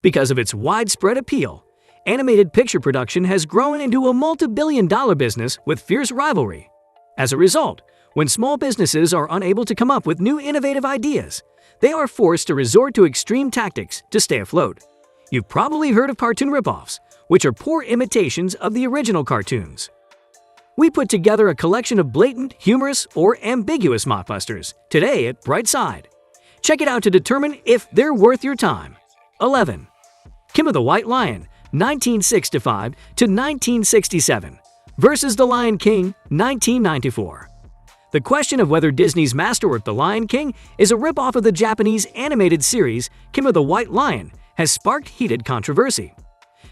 Because of its widespread appeal, animated picture production has grown into a multi-billion-dollar business with fierce rivalry. As a result, when small businesses are unable to come up with new innovative ideas, they are forced to resort to extreme tactics to stay afloat. You've probably heard of cartoon ripoffs, which are poor imitations of the original cartoons. We put together a collection of blatant, humorous, or ambiguous mockbusters today at Bright Side. Check it out to determine if they're worth your time. 11. Kimba the White Lion, 1965 to 1967 versus The Lion King, 1994. The question of whether Disney's masterwork The Lion King is a ripoff of the Japanese animated series Kimba the White Lion has sparked heated controversy.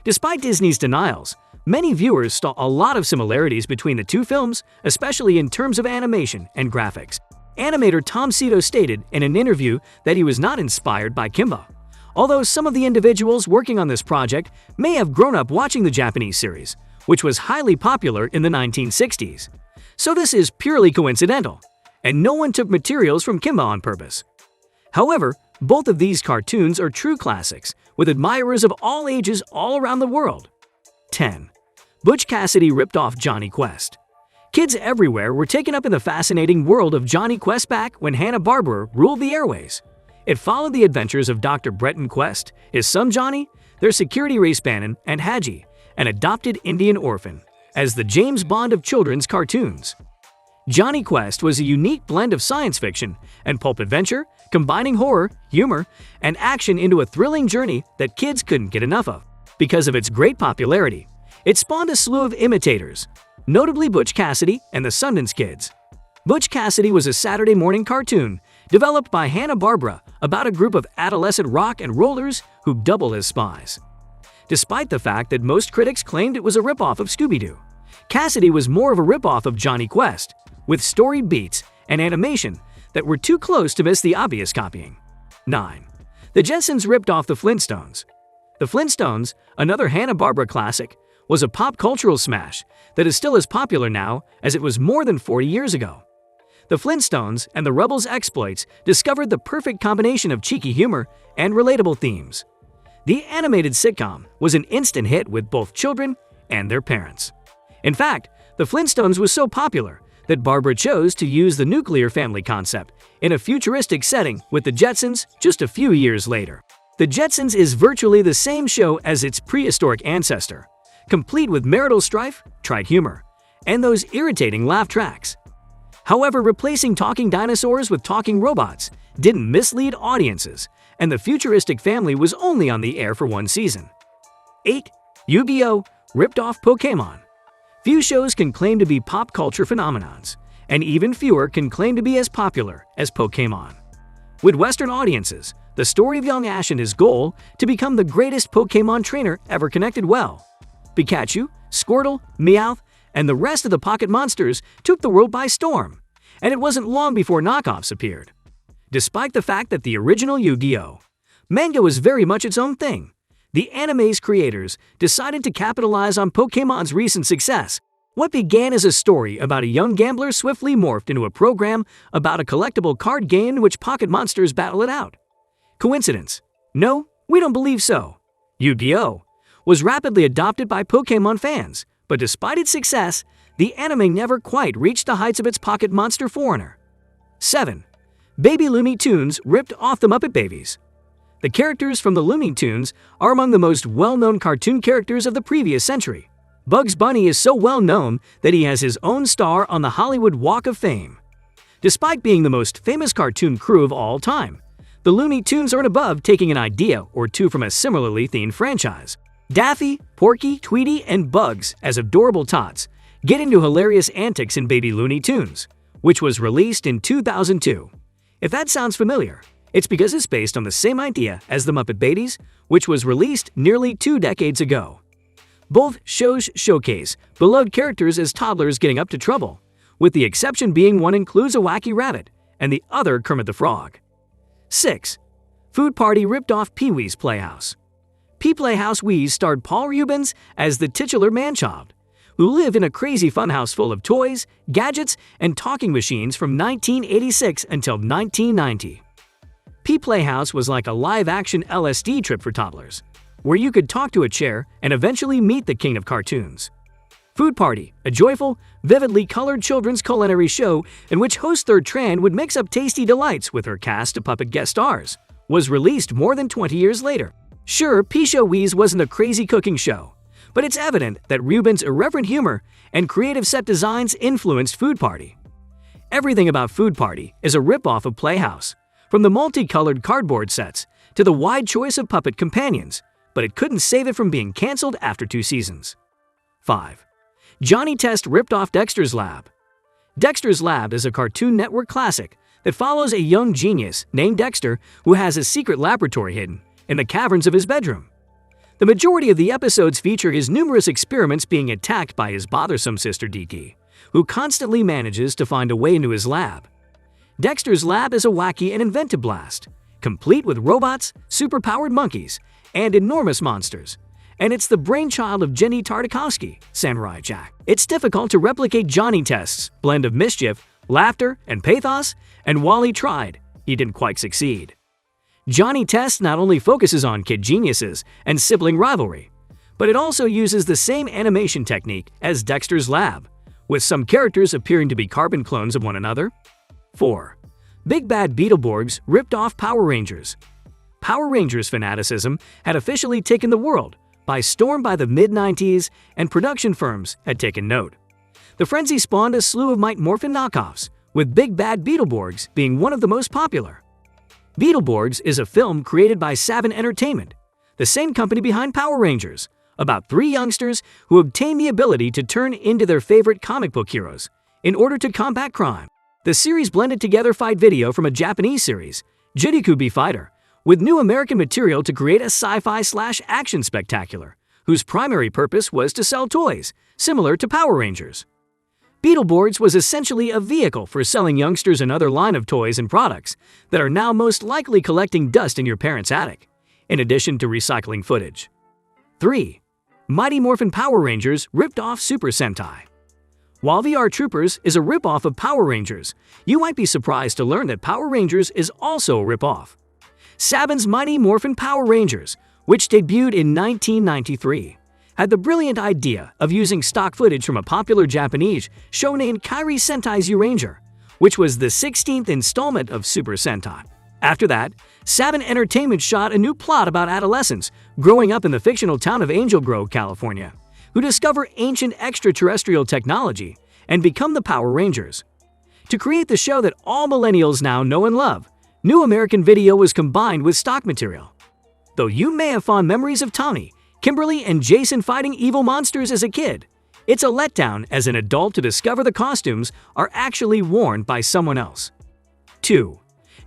Despite Disney's denials, many viewers saw a lot of similarities between the two films, especially in terms of animation and graphics. Animator Tom Cito stated in an interview that he was not inspired by Kimba, although some of the individuals working on this project may have grown up watching the Japanese series, which was highly popular in the 1960s. So this is purely coincidental, and no one took materials from Kimba on purpose. However, both of these cartoons are true classics, with admirers of all ages all around the world. 10. Butch Cassidy ripped off Johnny Quest. Kids everywhere were taken up in the fascinating world of Johnny Quest back when Hanna-Barbera ruled the airways. It followed the adventures of Dr. Breton Quest, his son Johnny, their security wristband, and Hadji, an adopted Indian orphan, as the James Bond of children's cartoons. Johnny Quest was a unique blend of science fiction and pulp adventure, combining horror, humor, and action into a thrilling journey that kids couldn't get enough of. Because of its great popularity, it spawned a slew of imitators, notably Butch Cassidy and the Sundance Kids. Butch Cassidy was a Saturday morning cartoon developed by Hanna-Barbera about a group of adolescent rock and rollers who double as spies. Despite the fact that most critics claimed it was a ripoff of Scooby-Doo, Cassidy was more of a ripoff of Johnny Quest, with storied beats and animation that were too close to miss the obvious copying. 9. The Jetsons ripped off the Flintstones. The Flintstones, another Hanna-Barbera classic, was a pop cultural smash that is still as popular now as it was more than 40 years ago. The Flintstones and the Rebels' exploits discovered the perfect combination of cheeky humor and relatable themes. The animated sitcom was an instant hit with both children and their parents. In fact, the Flintstones was so popular that Barbara chose to use the nuclear family concept in a futuristic setting with the Jetsons just a few years later. The Jetsons is virtually the same show as its prehistoric ancestor, complete with marital strife, trite humor, and those irritating laugh tracks. However, replacing talking dinosaurs with talking robots didn't mislead audiences, and the futuristic family was only on the air for one season. 8. Yu-Gi-Oh! Ripped off Pokémon. Few shows can claim to be pop culture phenomenons, and even fewer can claim to be as popular as Pokémon. With Western audiences, the story of young Ash and his goal to become the greatest Pokémon trainer ever connected well. Pikachu, Squirtle, Meowth, and the rest of the pocket monsters took the world by storm, and it wasn't long before knockoffs appeared. Despite the fact that the original Yu-Gi-Oh! Manga was very much its own thing, the anime's creators decided to capitalize on Pokémon's recent success. What began as a story about a young gambler swiftly morphed into a program about a collectible card game in which pocket monsters battle it out. Coincidence? No, we don't believe so. Yu-Gi-Oh! Was rapidly adopted by Pokémon fans, but despite its success, the anime never quite reached the heights of its pocket monster forerunner. 7. Baby Looney Tunes ripped off the Muppet Babies. The characters from the Looney Tunes are among the most well-known cartoon characters of the previous century. Bugs Bunny is so well known that he has his own star on the Hollywood Walk of Fame. Despite being the most famous cartoon crew of all time, the Looney Tunes aren't above taking an idea or two from a similarly themed franchise. Daffy, Porky, Tweety, and Bugs, as adorable tots, get into hilarious antics in Baby Looney Tunes, which was released in 2002. If that sounds familiar, it's because it's based on the same idea as the Muppet Babies, which was released nearly 2 decades ago. Both shows showcase beloved characters as toddlers getting up to trouble, with the exception being one includes a wacky rabbit and the other Kermit the Frog. 6. Food Party ripped off Pee-wee's Playhouse. Playhouse Wee starred Paul Reubens as the titular man-child, who lived in a crazy funhouse full of toys, gadgets, and talking machines from 1986 until 1990. Playhouse was like a live-action LSD trip for toddlers. where you could talk to a chair and eventually meet the king of cartoons. Food Party, a joyful, vividly colored children's culinary show in which host Third Tran would mix up tasty delights with her cast of puppet guest stars, was released more than 20 years later. Sure, Pisho Weeze wasn't a crazy cooking show, but it's evident that Reuben's irreverent humor and creative set designs influenced Food Party. Everything about Food Party is a ripoff of Playhouse, from the multicolored cardboard sets to the wide choice of puppet companions, but it couldn't save it from being canceled after 2 seasons. 5. Johnny Test ripped off Dexter's Lab. Dexter's Lab is a Cartoon Network classic that follows a young genius named Dexter who has a secret laboratory hidden in the caverns of his bedroom. The majority of the episodes feature his numerous experiments being attacked by his bothersome sister Deke, who constantly manages to find a way into his lab. Dexter's Lab is a wacky and inventive blast, complete with robots, superpowered monkeys, and enormous monsters. And it's the brainchild of Jenny Tartakovsky, Samurai Jack. It's difficult to replicate Johnny Test's blend of mischief, laughter, and pathos, and while he tried, he didn't quite succeed. Johnny Test not only focuses on kid geniuses and sibling rivalry, but it also uses the same animation technique as Dexter's Lab, with some characters appearing to be carbon clones of one another. 4. Big Bad Beetleborgs ripped off Power Rangers. Power Rangers fanaticism had officially taken the world by storm by the mid-90s, and production firms had taken note. The frenzy spawned a slew of Morphin knockoffs, with Big Bad Beetleborgs being one of the most popular. Beetleborgs is a film created by Saban Entertainment, the same company behind Power Rangers, about 3 youngsters who obtain the ability to turn into their favorite comic book heroes in order to combat crime. The series blended together fight video from a Japanese series, Jidikubi Fighter, with new American material to create a sci-fi/action spectacular, whose primary purpose was to sell toys, similar to Power Rangers. Beetleborgs was essentially a vehicle for selling youngsters another line of toys and products that are now most likely collecting dust in your parents' attic, in addition to recycling footage. 3. Mighty Morphin Power Rangers ripped off Super Sentai. While VR Troopers is a ripoff of Power Rangers, you might be surprised to learn that Power Rangers is also a ripoff. Saban's Mighty Morphin Power Rangers, which debuted in 1993, had the brilliant idea of using stock footage from a popular Japanese show named Kairi Sentai Zyuranger, which was the 16th installment of Super Sentai. After that, Saban Entertainment shot a new plot about adolescents growing up in the fictional town of Angel Grove, California, who discover ancient extraterrestrial technology and become the Power Rangers. To create the show that all millennials now know and love, New American Video was combined with stock material. Though you may have fond memories of Tommy, Kimberly, and Jason fighting evil monsters as a kid, it's a letdown as an adult to discover the costumes are actually worn by someone else. 2.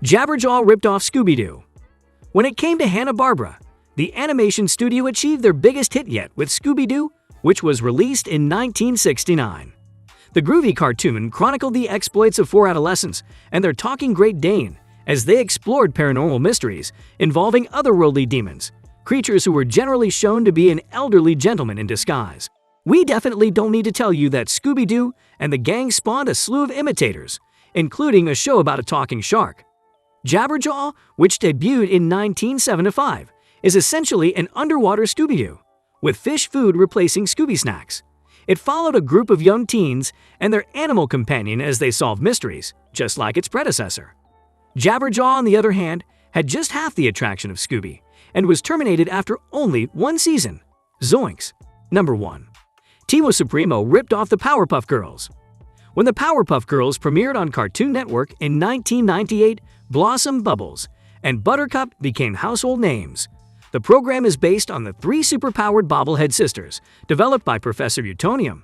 Jabberjaw ripped off Scooby-Doo. When it came to Hanna-Barbera, the animation studio achieved their biggest hit yet with Scooby-Doo, which was released in 1969. The groovy cartoon chronicled the exploits of 4 adolescents and their talking Great Dane as they explored paranormal mysteries involving otherworldly demons, creatures who were generally shown to be an elderly gentleman in disguise. We definitely don't need to tell you that Scooby-Doo and the gang spawned a slew of imitators, including a show about a talking shark. Jabberjaw, which debuted in 1975, is essentially an underwater Scooby-Doo, with fish food replacing Scooby snacks. It followed a group of young teens and their animal companion as they solved mysteries, just like its predecessor. Jabberjaw, on the other hand, had just half the attraction of Scooby and was terminated after only 1 season. Zoinks! Number 1. Timo Supremo ripped off the Powerpuff Girls. When the Powerpuff Girls premiered on Cartoon Network in 1998, Blossom, Bubbles, and Buttercup became household names. The program is based on the 3 superpowered bobblehead sisters, developed by Professor Utonium,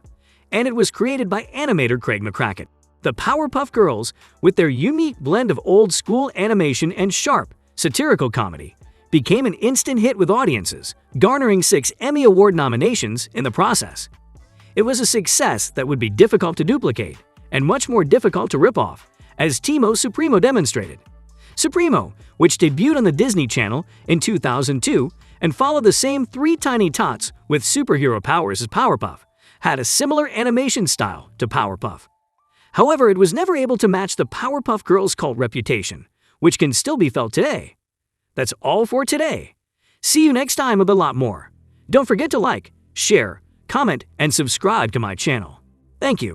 and it was created by animator Craig McCracken. The Powerpuff Girls, with their unique blend of old-school animation and sharp, satirical comedy, became an instant hit with audiences, garnering 6 Emmy Award nominations in the process. It was a success that would be difficult to duplicate, and much more difficult to rip off, as Timo Supremo demonstrated. Supremo, which debuted on the Disney Channel in 2002 and followed the same 3 tiny tots with superhero powers as Powerpuff, had a similar animation style to Powerpuff. However, it was never able to match the Powerpuff Girls' cult reputation, which can still be felt today. That's all for today. See you next time with a lot more. Don't forget to like, share, comment, and subscribe to my channel. Thank you.